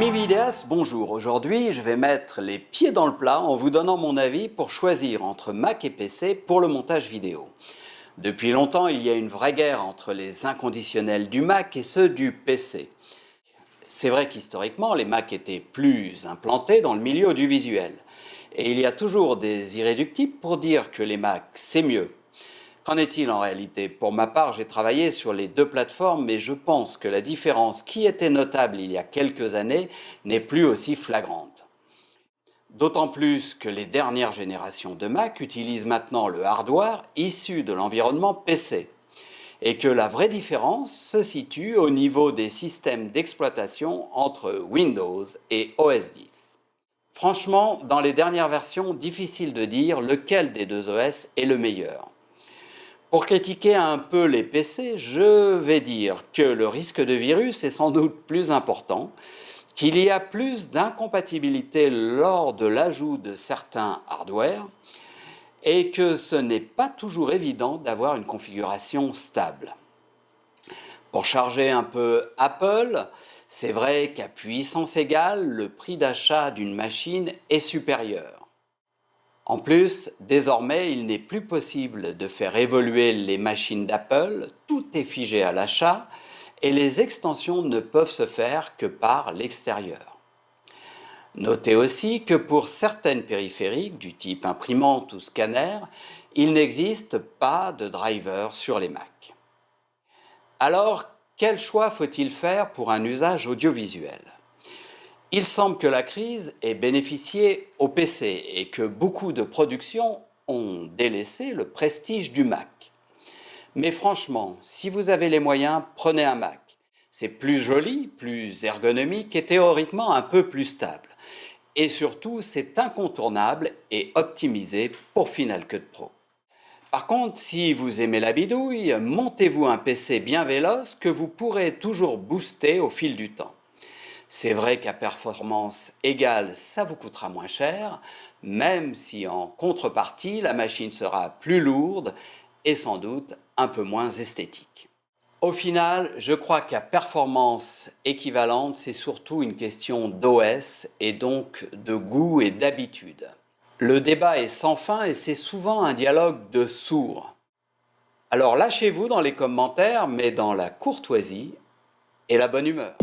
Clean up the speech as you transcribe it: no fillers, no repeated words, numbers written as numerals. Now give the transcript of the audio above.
Amis vidéastes, bonjour. Aujourd'hui, je vais mettre les pieds dans le plat en vous donnant mon avis pour choisir entre Mac et PC pour le montage vidéo. Depuis longtemps, il y a une vraie guerre entre les inconditionnels du Mac et ceux du PC. C'est vrai qu'historiquement, les Mac étaient plus implantés dans le milieu audiovisuel. Et il y a toujours des irréductibles pour dire que les Mac, c'est mieux. Qu'en est-il en réalité? Pour ma part, j'ai travaillé sur les deux plateformes, mais je pense que la différence qui était notable il y a quelques années n'est plus aussi flagrante. D'autant plus que les dernières générations de Mac utilisent maintenant le hardware issu de l'environnement PC, et que la vraie différence se situe au niveau des systèmes d'exploitation entre Windows et OS X. Franchement, dans les dernières versions, difficile de dire lequel des deux OS est le meilleur. Pour critiquer un peu les PC, je vais dire que le risque de virus est sans doute plus important, qu'il y a plus d'incompatibilité lors de l'ajout de certains hardware et que ce n'est pas toujours évident d'avoir une configuration stable. Pour charger un peu Apple, c'est vrai qu'à puissance égale, le prix d'achat d'une machine est supérieur. En plus, désormais, il n'est plus possible de faire évoluer les machines d'Apple, tout est figé à l'achat et les extensions ne peuvent se faire que par l'extérieur. Notez aussi que pour certaines périphériques du type imprimante ou scanner, il n'existe pas de driver sur les Mac. Alors, quel choix faut-il faire pour un usage audiovisuel ? Il semble que la crise ait bénéficié au PC et que beaucoup de productions ont délaissé le prestige du Mac. Mais franchement, si vous avez les moyens, prenez un Mac. C'est plus joli, plus ergonomique et théoriquement un peu plus stable. Et surtout, c'est incontournable et optimisé pour Final Cut Pro. Par contre, si vous aimez la bidouille, montez-vous un PC bien véloce que vous pourrez toujours booster au fil du temps. C'est vrai qu'à performance égale, ça vous coûtera moins cher, même si en contrepartie, la machine sera plus lourde et sans doute un peu moins esthétique. Au final, je crois qu'à performance équivalente, c'est surtout une question d'OS et donc de goût et d'habitude. Le débat est sans fin et c'est souvent un dialogue de sourds. Alors lâchez-vous dans les commentaires, mais dans la courtoisie et la bonne humeur.